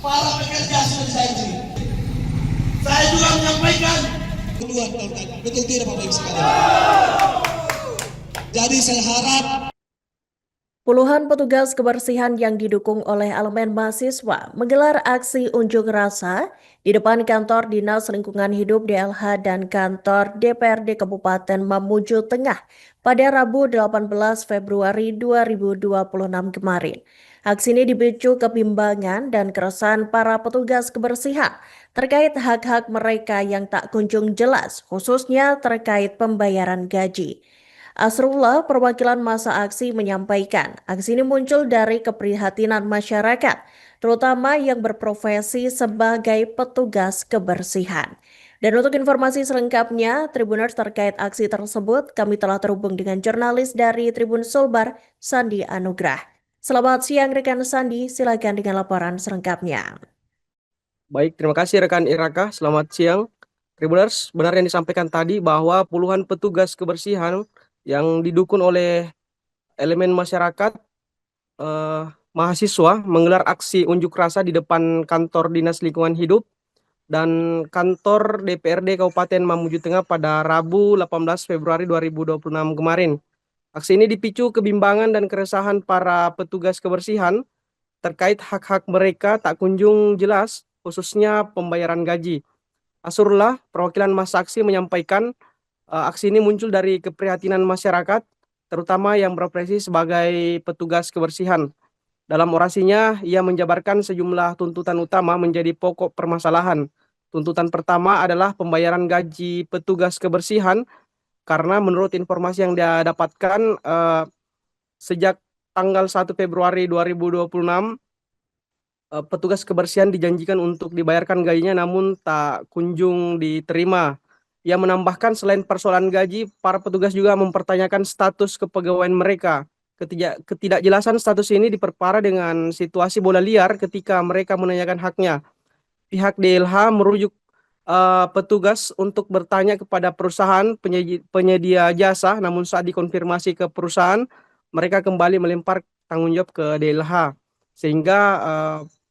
para pekerja sudah dijanji. Saya juga menyampaikan Kedua, betul tidak Bapak Ibu sekalian? Jadi saya harap Puluhan petugas kebersihan yang didukung oleh elemen mahasiswa menggelar aksi unjuk rasa di depan kantor Dinas Lingkungan Hidup DLH dan kantor DPRD Kabupaten Mamuju Tengah pada Rabu 18 Februari 2026 kemarin. Aksi ini dipicu kebimbangan dan keresahan para petugas kebersihan terkait hak-hak mereka yang tak kunjung jelas, khususnya terkait pembayaran gaji. Asrullah, perwakilan masa aksi, menyampaikan aksi ini muncul dari keprihatinan masyarakat, terutama yang berprofesi sebagai petugas kebersihan. Dan untuk informasi selengkapnya, Tribuners terkait aksi tersebut, kami telah terhubung dengan jurnalis dari Tribun Sulbar, Sandi Anugrah. Selamat siang rekan Sandi, silakan dengan laporan selengkapnya. Baik, terima kasih rekan Iraka. Selamat siang. Tribuners, benar yang disampaikan tadi bahwa puluhan petugas kebersihan yang didukung oleh elemen masyarakat mahasiswa menggelar aksi unjuk rasa di depan kantor Dinas Lingkungan Hidup dan kantor DPRD Kabupaten Mamuju Tengah pada Rabu 18 Februari 2026 kemarin. Aksi ini dipicu kebimbangan dan keresahan para petugas kebersihan terkait hak-hak mereka tak kunjung jelas, khususnya pembayaran gaji. Asrullah, perwakilan masa aksi, menyampaikan aksi ini muncul dari keprihatinan masyarakat, terutama yang berprofesi sebagai petugas kebersihan. Dalam orasinya, ia menjabarkan sejumlah tuntutan utama menjadi pokok permasalahan. Tuntutan pertama adalah pembayaran gaji petugas kebersihan, karena menurut informasi yang dia dapatkan, sejak tanggal 1 Februari 2026, petugas kebersihan dijanjikan untuk dibayarkan gajinya namun tak kunjung diterima. Ia menambahkan selain persoalan gaji, para petugas juga mempertanyakan status kepegawaian mereka. Ketidakjelasan status ini diperparah dengan situasi bola liar ketika mereka menanyakan haknya. Pihak DLH merujuk petugas untuk bertanya kepada perusahaan penyedia jasa, namun saat dikonfirmasi ke perusahaan, mereka kembali melempar tanggung jawab ke DLH. Sehingga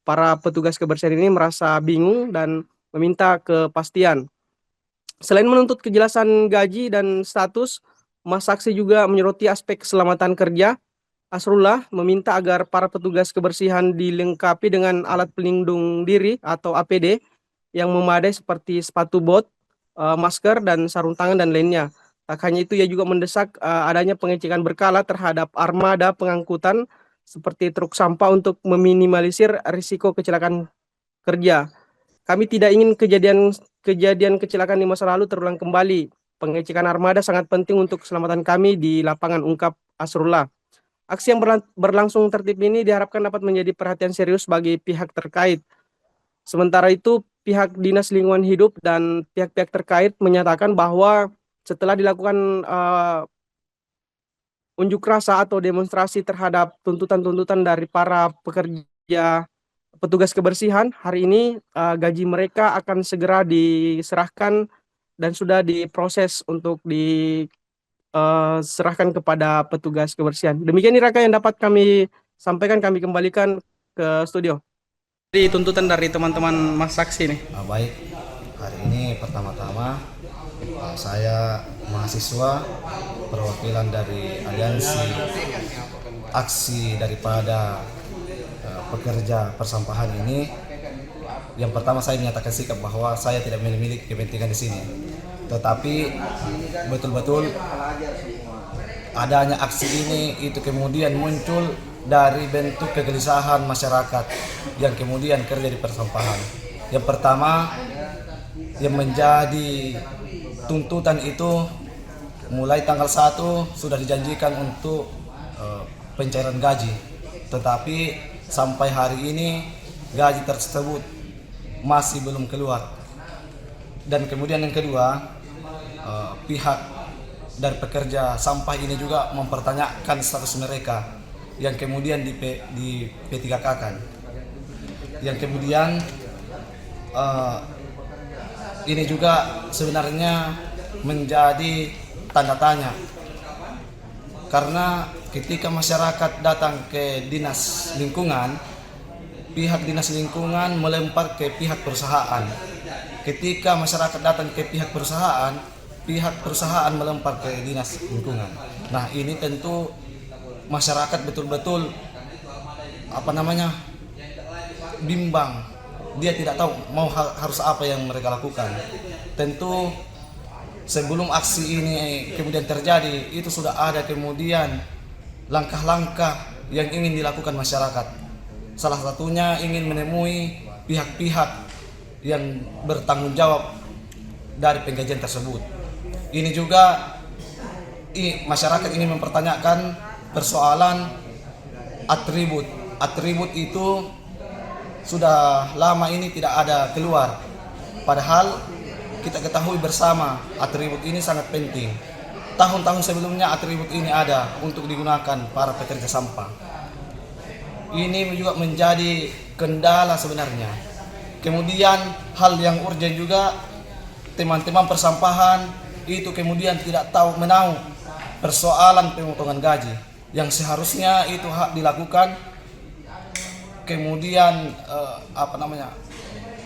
para petugas kebersihan ini merasa bingung dan meminta kepastian. Selain menuntut kejelasan gaji dan status, masa aksi juga menyoroti aspek keselamatan kerja. Asrullah meminta agar para petugas kebersihan dilengkapi dengan alat pelindung diri atau APD yang memadai seperti sepatu bot, masker, dan sarung tangan dan lainnya. Tak hanya itu, ia juga mendesak adanya pengecekan berkala terhadap armada pengangkutan seperti truk sampah untuk meminimalisir risiko kecelakaan kerja. Kami tidak ingin kejadian kecelakaan di masa lalu terulang kembali. Pengecekan armada sangat penting untuk keselamatan kami di lapangan, ungkap Asrullah. Aksi yang berlangsung tertib ini diharapkan dapat menjadi perhatian serius bagi pihak terkait. Sementara itu, pihak Dinas Lingkungan Hidup dan pihak-pihak terkait menyatakan bahwa setelah dilakukan unjuk rasa atau demonstrasi terhadap tuntutan-tuntutan dari para pekerja petugas kebersihan, hari ini gaji mereka akan segera diserahkan dan sudah diproses untuk diserahkan kepada petugas kebersihan. Demikian Iraka yang dapat kami sampaikan, kami kembalikan ke studio. Jadi tuntutan dari teman-teman Mas Saksi nih. Baik, hari ini pertama-tama saya mahasiswa perwakilan dari aliansi aksi daripada pekerja persampahan ini. Yang pertama saya menyatakan sikap bahwa saya tidak memiliki kepentingan di sini, tetapi betul-betul adanya aksi ini itu kemudian muncul dari bentuk kegelisahan masyarakat yang kemudian kerja di persampahan. Yang pertama yang menjadi tuntutan itu mulai tanggal 1 sudah dijanjikan untuk pencairan gaji, tetapi sampai hari ini gaji tersebut masih belum keluar. Dan kemudian yang kedua, pihak dari pekerja sampah ini juga mempertanyakan status mereka yang kemudian di P3K-kan. Yang kemudian ini juga sebenarnya menjadi tanda tanya, karena ketika masyarakat datang ke dinas lingkungan, pihak dinas lingkungan melempar ke pihak perusahaan. Ketika masyarakat datang ke pihak perusahaan melempar ke dinas lingkungan. Nah, ini tentu masyarakat betul-betul bimbang. Dia tidak tahu harus apa yang mereka lakukan. Tentu sebelum aksi ini kemudian terjadi, itu sudah ada kemudian langkah-langkah yang ingin dilakukan masyarakat. Salah satunya ingin menemui pihak-pihak yang bertanggung jawab dari pengkajian tersebut. Ini juga masyarakat ingin mempertanyakan persoalan atribut. Atribut itu sudah lama ini tidak ada keluar. Padahal kita ketahui bersama atribut ini sangat penting. Tahun-tahun sebelumnya atribut ini ada untuk digunakan para pekerja sampah. Ini juga menjadi kendala sebenarnya. Kemudian hal yang urgent juga, teman-teman persampahan itu kemudian tidak menahu persoalan pemotongan gaji yang seharusnya itu hak dilakukan. Kemudian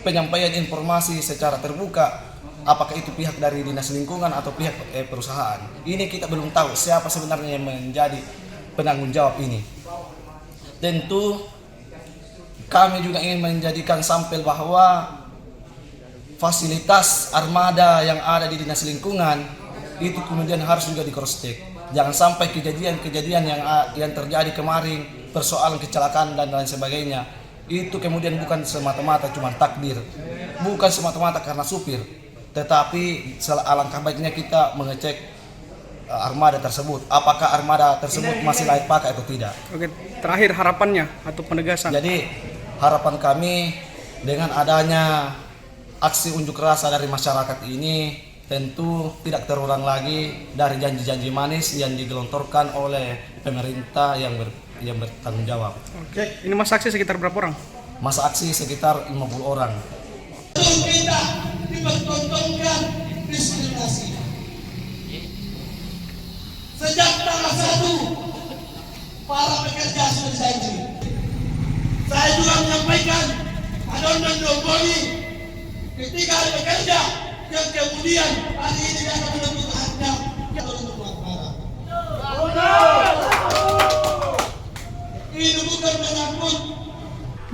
penyampaian informasi secara terbuka, apakah itu pihak dari dinas lingkungan atau pihak perusahaan. Ini kita belum tahu siapa sebenarnya yang menjadi penanggung jawab ini. Tentu kami juga ingin menjadikan sampel bahwa fasilitas armada yang ada di dinas lingkungan itu kemudian harus juga di cross check. Jangan sampai kejadian-kejadian yang terjadi kemarin, persoalan kecelakaan dan lain sebagainya, itu kemudian bukan semata-mata cuma takdir, bukan semata-mata karena supir, tetapi alangkah baiknya kita mengecek armada tersebut, apakah armada tersebut masih layak pakai atau tidak. Oke, terakhir harapannya atau penegasan. Jadi harapan kami dengan adanya aksi unjuk rasa dari masyarakat ini tentu tidak terulang lagi dari janji-janji manis yang digelontorkan oleh pemerintah yang bertanggung jawab. Oke, ini masa aksi sekitar berapa orang? Masa aksi sekitar 50 orang. Kita dipertontonkan diskriminasi. Sejak tanggal 1 para pekerja sudah dijanji. Saya juga menyampaikan ada undang-undang ketika ada pekerja yang kemudian hari ini akan menentukan haknya untuk pelanggaran. Ini bukan menyangkut.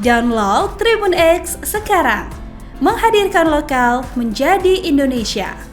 Download Tribun X sekarang, menghadirkan lokal menjadi Indonesia.